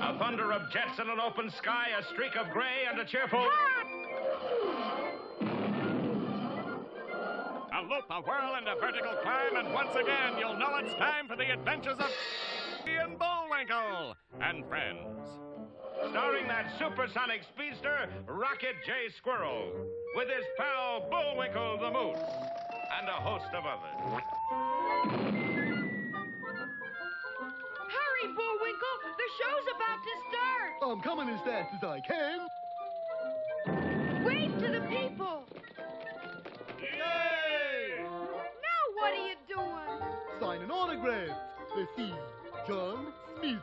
A thunder of jets in an open sky, a streak of gray, and a cheerful... A loop, a whirl, and a vertical climb, and once again, you'll know it's time for the adventures of and Bullwinkle and Friends. Starring that supersonic speedster, Rocket J. Squirrel, with his pal Bullwinkle the Moose, and a host of others. Hurry, Bullwinkle! The show's about to start! I'm coming as fast as I can. Wave to the people! Yay! Now what are you doing? Signing autographs. Let's see. John Smith.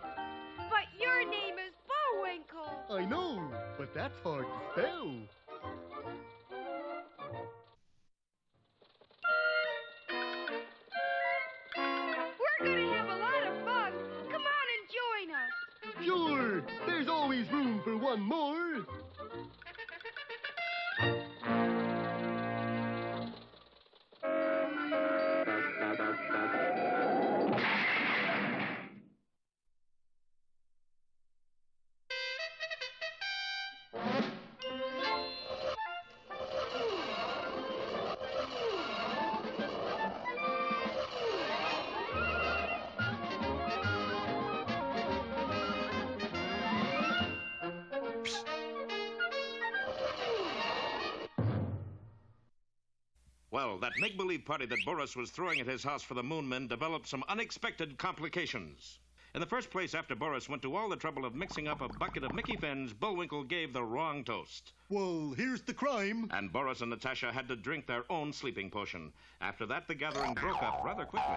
But your name is Bullwinkle. I know, but that's hard to spell. We're gonna have a lot of fun. Come on and join us. Sure, there's always room for one more. Well, that make-believe party that Boris was throwing at his house for the Moon Men developed some unexpected complications. In the first place, after Boris went to all the trouble of mixing up a bucket of Mickey Fins, Bullwinkle gave the wrong toast. Well, here's the crime. And Boris and Natasha had to drink their own sleeping potion. After that, the gathering broke up rather quickly.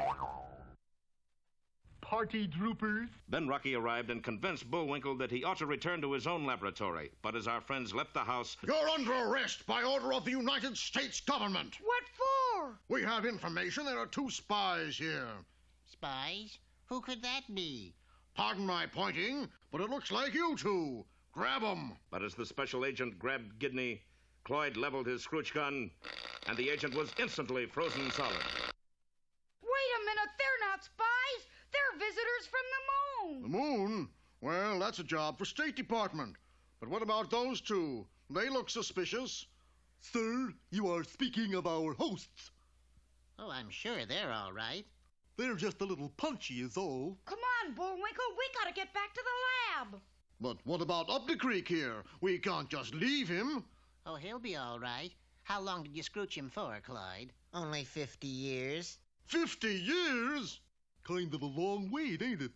Party droopers. Then Rocky arrived and convinced Bullwinkle that he ought to return to his own laboratory. But as our friends left the house... You're under arrest by order of the United States government. What for? We have information there are 2 spies here. Spies? Who could that be? Pardon my pointing, but it looks like you 2. Grab 'em. But as the special agent grabbed Gidney, Cloyd leveled his scrooch gun, and the agent was instantly frozen solid. Wait a minute, they're not spies. They're visitors from the moon. The moon? Well, that's a job for State Department. But what about those 2? They look suspicious. Sir, you are speaking of our hosts. Oh, I'm sure they're all right. They're just a little punchy is all. Come on, Bullwinkle, we gotta get back to the lab. But what about up the creek here? We can't just leave him. Oh, he'll be all right. How long did you scrooch him for, Clyde? Only 50 years. 50 years? Kind of a long wait, ain't it?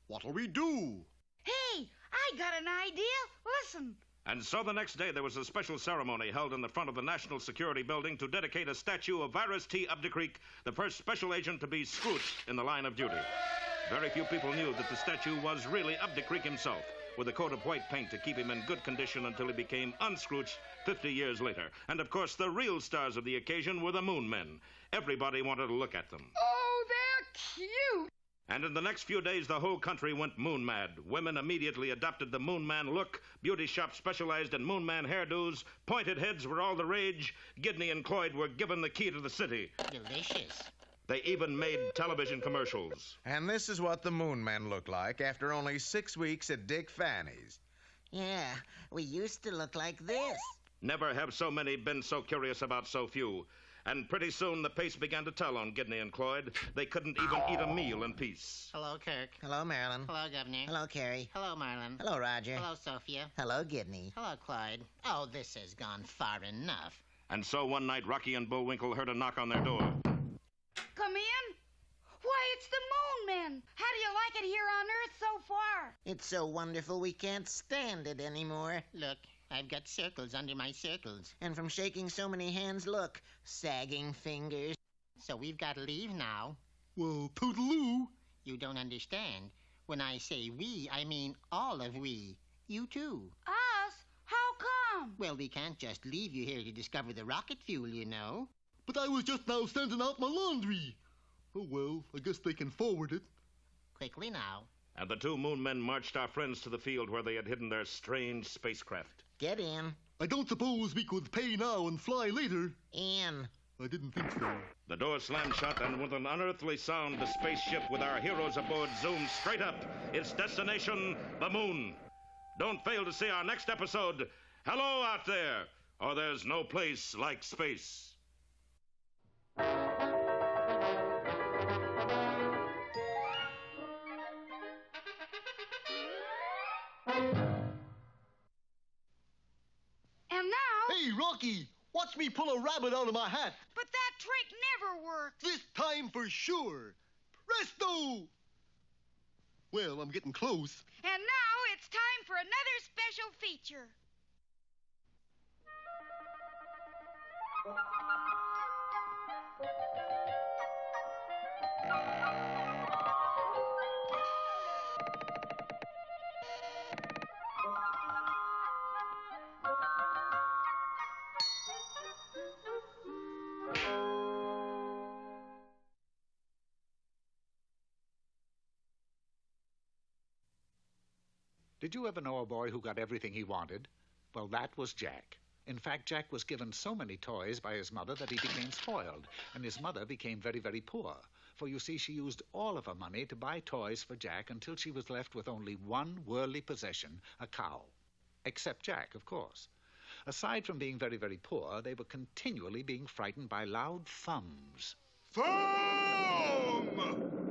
What'll we do? Hey, I got an idea. Listen. And so the next day there was a special ceremony held in the front of the National Security Building to dedicate a statue of Virus T. Updecreek, the first special agent to be scrooched in the line of duty. Very few people knew that the statue was really Updecreek himself, with a coat of white paint to keep him in good condition until he became unscrooched 50 years later. And of course, the real stars of the occasion were the Moon Men. Everybody wanted to look at them. Oh, they're cute. And in the next few days, the whole country went moon mad. Women immediately adopted the Moon Man look. Beauty shops specialized in Moon Man hairdos. Pointed heads were all the rage. Gidney and Cloyd were given the key to the city. Delicious. They even made television commercials. And this is what the Moon Men look like after only 6 weeks at Dick Fanny's. Yeah, we used to look like this. Never have so many been so curious about so few. And pretty soon the pace began to tell on Gidney and Cloyd. They couldn't even eat a meal in peace. Hello, Kirk. Hello, Marilyn. Hello, Governor. Hello, Carrie. Hello, Marlin. Hello, Roger. Hello, Sophia. Hello, Gidney. Hello, Clyde. Oh, this has gone far enough. And so one night, Rocky and Bullwinkle heard a knock on their door. Come in. Why, it's the Moon Men. How do you like it here on Earth so far? It's so wonderful we can't stand it anymore. Look, I've got circles under my circles. And from shaking so many hands, look, sagging fingers. So we've got to leave now. Well, toodaloo. You don't understand. When I say we, I mean all of we. You too. Us? How come? Well, we can't just leave you here to discover the rocket fuel, you know. But I was just now sending out my laundry. Oh, well, I guess they can forward it. Quickly now. And the 2 Moon Men marched our friends to the field where they had hidden their strange spacecraft. Get in. I don't suppose we could pay now and fly later. In. I didn't think so. The door slammed shut, and with an unearthly sound, the spaceship with our heroes aboard zoomed straight up. Its destination, the moon. Don't fail to see our next episode, Hello Out There, or there's no place like space. And now... Hey, Rocky! Watch me pull a rabbit out of my hat. But that trick never worked. This time for sure. Presto! Well, I'm getting close. And now it's time for another special feature. Did you ever know a boy who got everything he wanted? Well, that was Jack. In fact, Jack was given so many toys by his mother that he became spoiled, and his mother became very, very poor. For you see, she used all of her money to buy toys for Jack until she was left with only one worldly possession, a cow. Except Jack, of course. Aside from being very, very poor, they were continually being frightened by loud thums. Thumb!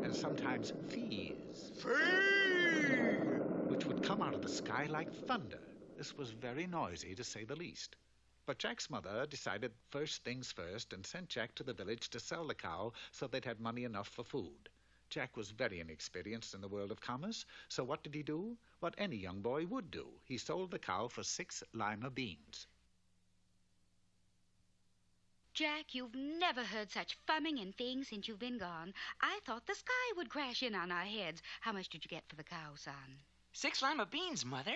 And sometimes fees. Fee! Which would come out of the sky like thunder. This was very noisy, to say the least. But Jack's mother decided first things first and sent Jack to the village to sell the cow so they'd have money enough for food. Jack was very inexperienced in the world of commerce, so what did he do? What any young boy would do. He sold the cow for 6 lima beans. Jack, you've never heard such fumming and feeing since you've been gone. I thought the sky would crash in on our heads. How much did you get for the cow, son? 6 lima beans, Mother.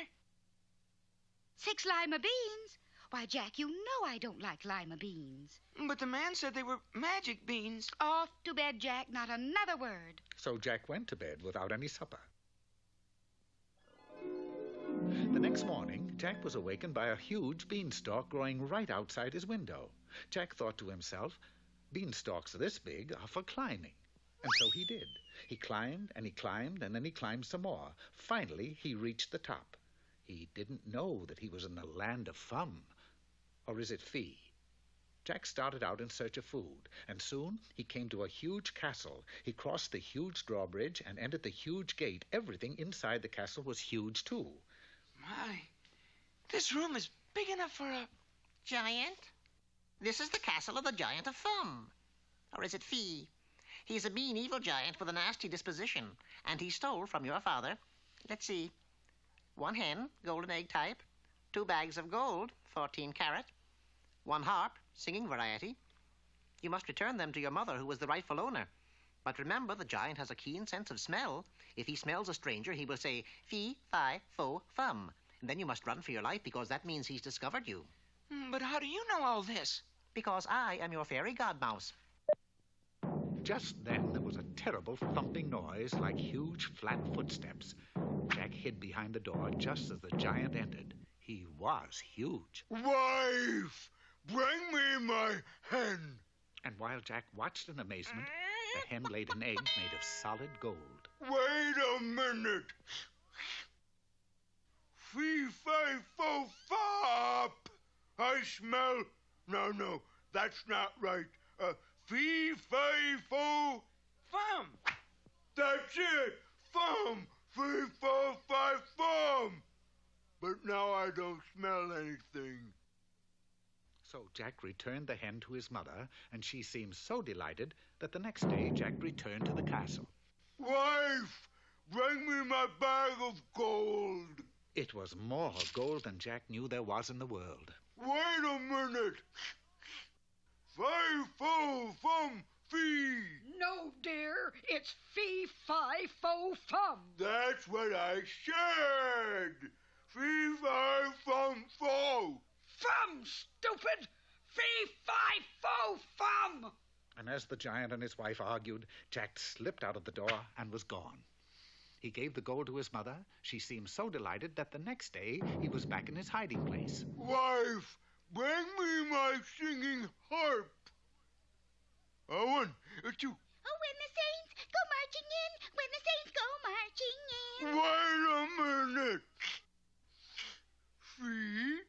6 lima beans? Why, Jack, you know I don't like lima beans. But the man said they were magic beans. Off to bed, Jack, not another word. So Jack went to bed without any supper. The next morning, Jack was awakened by a huge beanstalk growing right outside his window. Jack thought to himself, beanstalks this big are for climbing. And so he did. He climbed, and then he climbed some more. Finally, he reached the top. He didn't know that he was in the land of Thumb. Or is it Fee? Jack started out in search of food, and soon he came to a huge castle. He crossed the huge drawbridge and entered the huge gate. Everything inside the castle was huge, too. My, this room is big enough for a... Giant? This is the castle of the Giant of Thumb. Or is it Fee? He's a mean, evil giant with a nasty disposition, and he stole from your father, let's see, 1 hen, golden egg type, 2 bags of gold, 14 carat, 1 harp, singing variety. You must return them to your mother, who was the rightful owner. But remember, the giant has a keen sense of smell. If he smells a stranger, he will say, fee, fi, fo, fum. And then you must run for your life, because that means he's discovered you. But how do you know all this? Because I am your fairy godmouse. Just then, there was a terrible thumping noise like huge, flat footsteps. Jack hid behind the door just as the giant entered. He was huge. Wife, bring me my hen. And while Jack watched in amazement, the hen laid an egg made of solid gold. Wait a minute. Fee, fi, fo, fop. I smell... No, that's not right. Fee, fi, fo... Fum! That's it! Fum! Fee, fo, fi, fum! But now I don't smell anything. So Jack returned the hen to his mother, and she seemed so delighted that the next day Jack returned to the castle. Wife, bring me my bag of gold. It was more gold than Jack knew there was in the world. Wait a minute. Fi, fo, fum, fee. No, dear, it's fee, fi, fo, fum. That's what I said. Fee, fi, fum, fo. Fum, stupid! Fee, fi, fo, fum! And as the giant and his wife argued, Jack slipped out of the door and was gone. He gave the gold to his mother. She seemed so delighted that the next day he was back in his hiding place. Wife, bring me my singing harp. choo. Oh, when the saints go marching in, when the saints go marching in. Wait a minute. 3,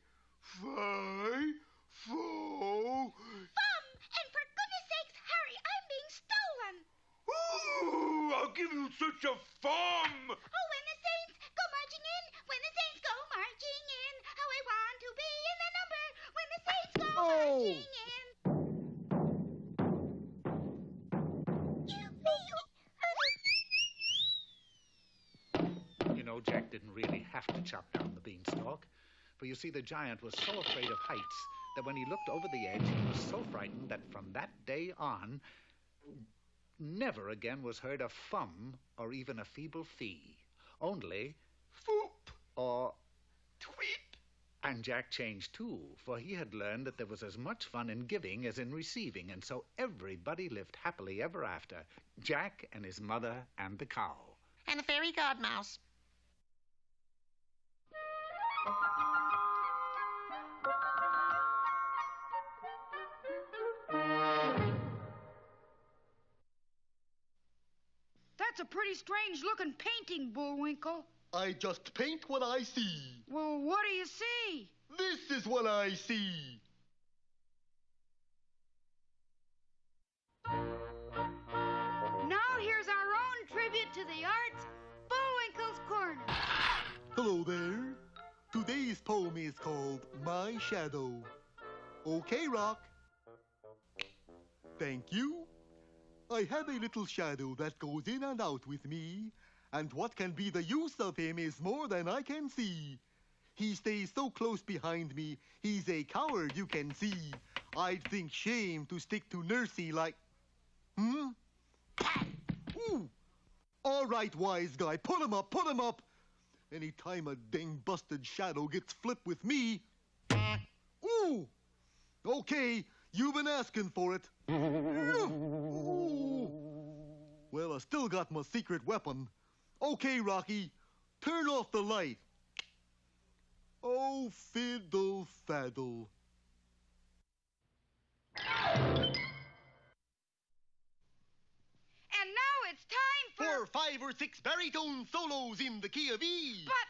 5, 4. Bum! And for goodness sakes, hurry, I'm being stolen. Ooh, I'll give you such a thumb. Oh, when the saints go marching in, when the saints go marching in. How I want to be in the number when the saints go marching in. You know, Jack didn't really have to chop down the beanstalk. For you see, the giant was so afraid of heights that when he looked over the edge, he was so frightened that from that day on, never again was heard a thum or even a feeble fee. Only Foop. or Tweep. And Jack changed too, for he had learned that there was as much fun in giving as in receiving, and so everybody lived happily ever after. Jack and his mother and the cow. And the fairy godmouse. That's a pretty strange-looking painting, Bullwinkle. I just paint what I see. Well, what do you see? This is what I see. Now here's our own tribute to the arts, Bullwinkle's Corner. Hello there. Today's poem is called My Shadow. Okay, Rock. Thank you. I have a little shadow that goes in and out with me, and what can be the use of him is more than I can see. He stays so close behind me, he's a coward, you can see. I'd think shame to stick to Nursey like... Ooh! All right, wise guy, put him up, put him up! Anytime a dang busted shadow gets flipped with me... Ooh! Okay, you've been asking for it. Ooh. Well, I still got my secret weapon. Okay, Rocky, turn off the light. Oh, fiddle faddle. And now it's time For 5 or 6 baritone solos in the key of E. But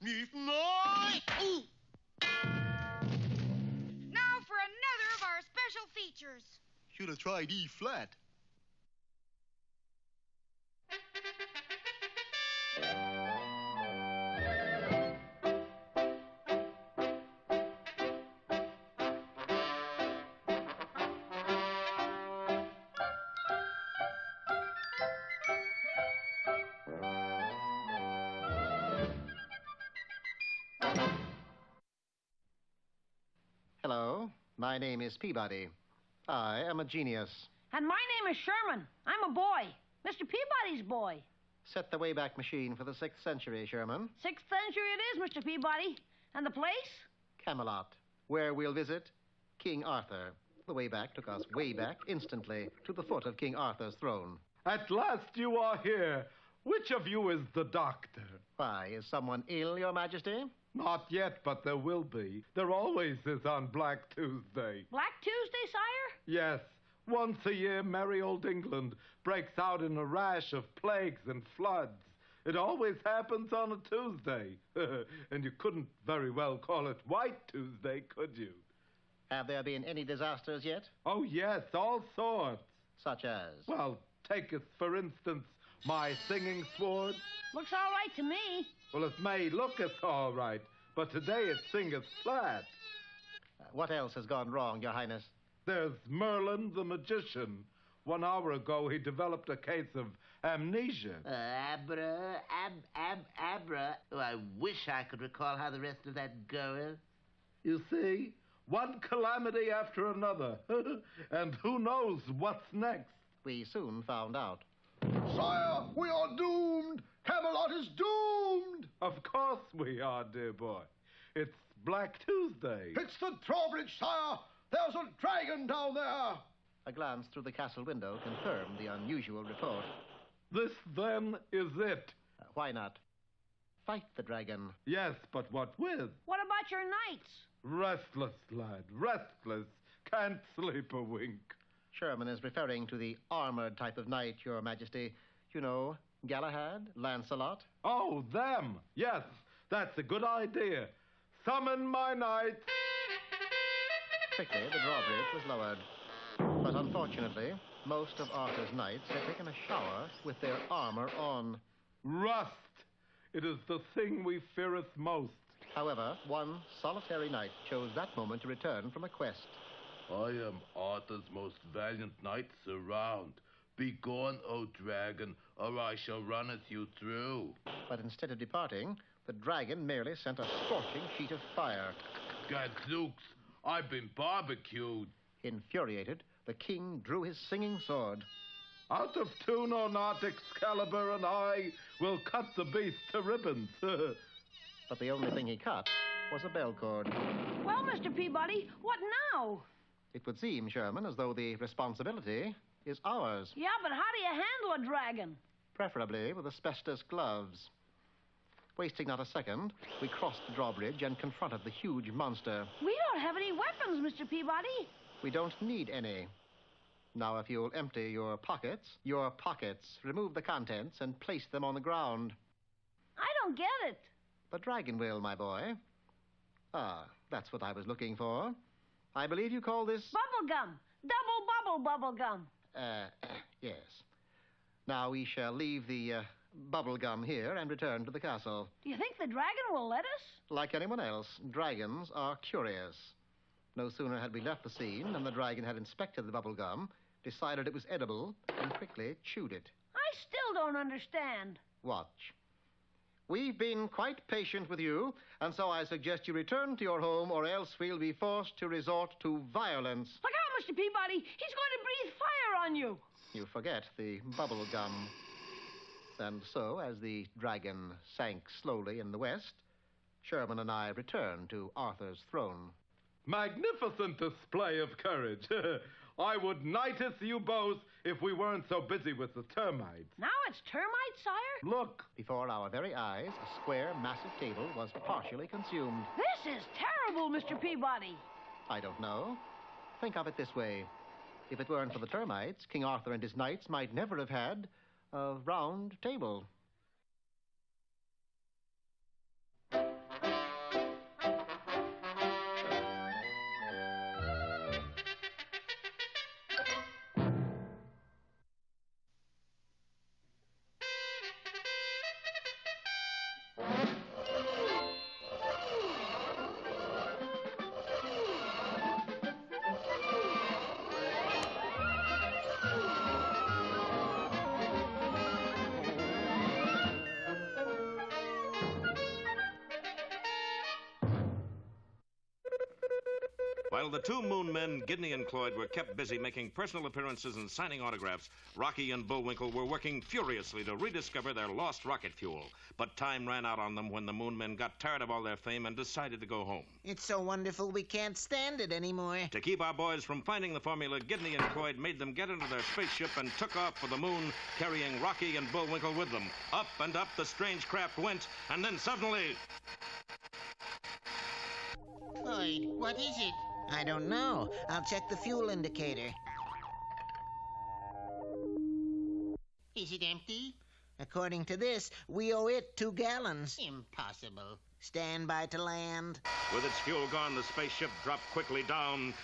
Ooh. now for another of our special features. Should have tried E flat. Hello, my name is Peabody. I am a genius. And my name is Sherman. I'm a boy. Mr. Peabody's boy. Set the Wayback Machine for the 6th century, Sherman. 6th century it is, Mr. Peabody. And the place? Camelot, where we'll visit King Arthur. The Wayback took us way back instantly to the foot of King Arthur's throne. At last you are here. Which of you is the doctor? Why, is someone ill, Your Majesty? Not yet, but there will be. There always is on Black Tuesday. Black Tuesday, sire? Yes, once a year, merry old England breaks out in a rash of plagues and floods. It always happens on a Tuesday. And you couldn't very well call it White Tuesday, could you? Have there been any disasters yet? Oh, yes, all sorts. Such as? Well, take us, for instance, my singing sword. Looks all right to me. Well, it may look us all right, but today it singeth flat. What else has gone wrong, Your Highness? There's Merlin the magician. 1 hour ago, he developed a case of amnesia. Abra. Oh, I wish I could recall how the rest of that goeth. You see, one calamity after another. And who knows what's next? We soon found out. Sire, we are doomed! Camelot is doomed! Of course we are, dear boy. It's Black Tuesday. It's the drawbridge, sire! There's a dragon down there! A glance through the castle window confirmed the unusual report. This, then, is it. Why not fight the dragon? Yes, but what with? What about your knights? Restless, lad, restless. Can't sleep a wink. Sherman is referring to the armored type of knight, Your Majesty. You know, Galahad, Lancelot. Oh, them! Yes, that's a good idea. Summon my knights! Quickly, the drawbridge was lowered. But unfortunately, most of Arthur's knights had taken a shower with their armor on. Rust! It is the thing we feareth most. However, one solitary knight chose that moment to return from a quest. I am Arthur's most valiant knights around. Begone, O dragon, or I shall runneth you through. But instead of departing, the dragon merely sent a scorching sheet of fire. Gadzooks, I've been barbecued. Infuriated, the king drew his singing sword. Out of tune or not, Excalibur and I will cut the beast to ribbons. But the only thing he cut was a bell cord. Well, Mr. Peabody, what now? It would seem, Sherman, as though the responsibility is ours. Yeah, but how do you handle a dragon? Preferably with asbestos gloves. Wasting not a second, we crossed the drawbridge and confronted the huge monster. We don't have any weapons, Mr. Peabody. We don't need any. Now, if you'll empty your pockets, remove the contents and place them on the ground. I don't get it. The dragon will, my boy. Ah, that's what I was looking for. I believe you call this... Bubble gum. Bubble gum. Yes. Now we shall leave the bubble gum here and return to the castle. Do you think the dragon will let us? Like anyone else, dragons are curious. No sooner had we left the scene than the dragon had inspected the bubble gum, decided it was edible, and quickly chewed it. I still don't understand. Watch. We've been quite patient with you, and so I suggest you return to your home, or else we'll be forced to resort to violence. Look out, Mr. Peabody. He's going to breathe fire on you. You forget the bubble gum. And so, as the dragon sank slowly in the west, Sherman and I returned to Arthur's throne. Magnificent display of courage. I would knighteth you both if we weren't so busy with the termites. Now it's termites, sire? Look. Before our very eyes, a square, massive table was partially consumed. This is terrible, Mr. Peabody. I don't know. Think of it this way. If it weren't for the termites, King Arthur and his knights might never have had a round table. While the two Moon Men, Gidney and Cloyd, were kept busy making personal appearances and signing autographs, Rocky and Bullwinkle were working furiously to rediscover their lost rocket fuel. But time ran out on them when the Moon Men got tired of all their fame and decided to go home. It's so wonderful we can't stand it anymore. To keep our boys from finding the formula, Gidney and Cloyd made them get into their spaceship and took off for the moon, carrying Rocky and Bullwinkle with them. Up and up the strange craft went, and then suddenly... Cloyd, what is it? I don't know. I'll check the fuel indicator. Is it empty? According to this, we owe it 2 gallons. Impossible. Stand by to land. With its fuel gone, the spaceship dropped quickly down.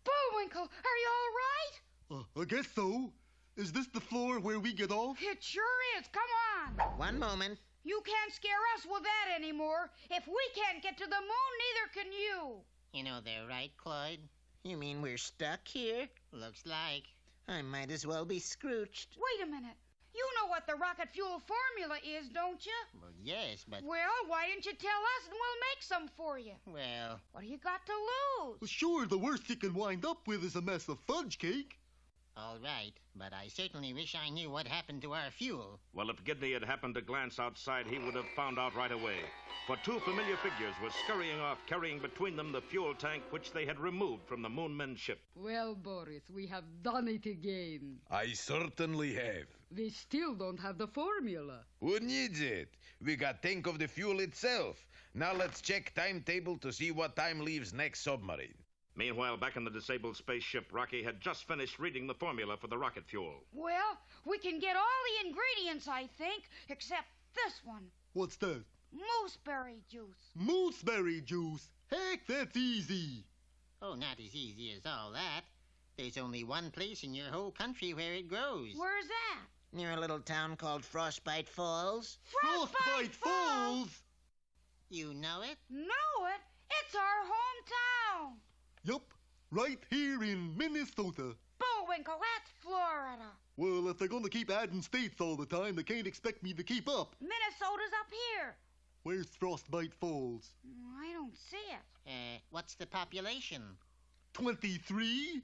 Bullwinkle, are you all right? I guess so. Is this the floor where we get off? It sure is. Come on. One moment. You can't scare us with that anymore. If we can't get to the moon, neither can you. You know they're right, Cloyd. You mean we're stuck here? Looks like. I might as well be Scrooched. Wait a minute. You know what the rocket fuel formula is, don't you? Well, yes, but... Well, why didn't you tell us and we'll make some for you? Well... What do you got to lose? Well, sure, the worst you can wind up with is a mess of fudge cake. All right, but I certainly wish I knew what happened to our fuel. Well, if Gidney had happened to glance outside, he would have found out right away. For 2 familiar figures were scurrying off, carrying between them the fuel tank which they had removed from the Moon Men's ship. Well, Boris, we have done it again. I certainly have. We still don't have the formula. Who needs it? We got tank of the fuel itself. Now let's check timetable to see what time leaves next submarine. Meanwhile, back in the disabled spaceship, Rocky had just finished reading the formula for the rocket fuel. Well, we can get all the ingredients, I think, except this one. What's that? Mooseberry juice. Mooseberry juice. Heck, that's easy. Oh, not as easy as all that. There's only one place in your whole country where it grows. Where's that? Near a little town called Frostbite Falls. Frostbite Falls? You know it? Know it? It's our hometown. Yup, right here in Minnesota. Bullwinkle, that's Florida. Well, if they're going to keep adding states all the time, they can't expect me to keep up. Minnesota's up here. Where's Frostbite Falls? I don't see it. What's the population? 23?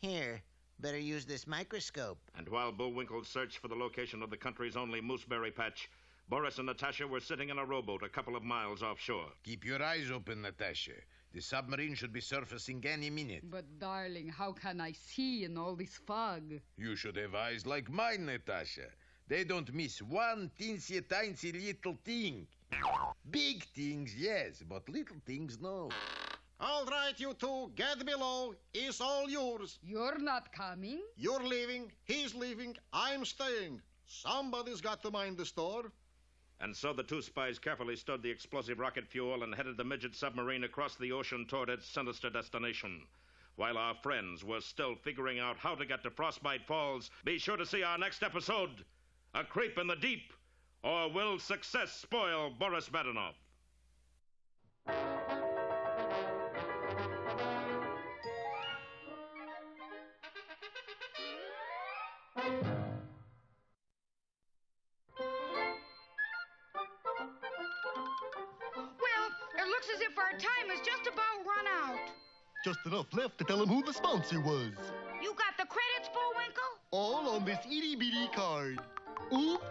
Here, better use this microscope. And while Bullwinkle searched for the location of the country's only mooseberry patch, Boris and Natasha were sitting in a rowboat a couple of miles offshore. Keep your eyes open, Natasha. The submarine should be surfacing any minute. But, darling, how can I see in all this fog? You should have eyes like mine, Natasha. They don't miss one teensy-tiny little thing. Big things, yes, but little things, no. All right, you two, get below. It's all yours. You're not coming? You're leaving, he's leaving, I'm staying. Somebody's got to mind the store. And so the two spies carefully stowed the explosive rocket fuel and headed the midget submarine across the ocean toward its sinister destination. While our friends were still figuring out how to get to Frostbite Falls, be sure to see our next episode, A Creep in the Deep, or Will Success Spoil Boris Badenov? Looks as if our time has just about run out. Just enough left to tell him who the sponsor was. You got the credits, Bullwinkle? All on this itty-bitty card. Oop.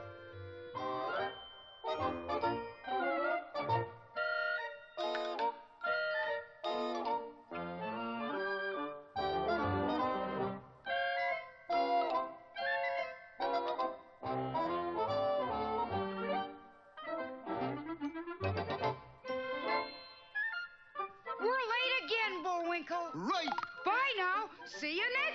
We're late again, Bullwinkle. Right. Bye now. See you next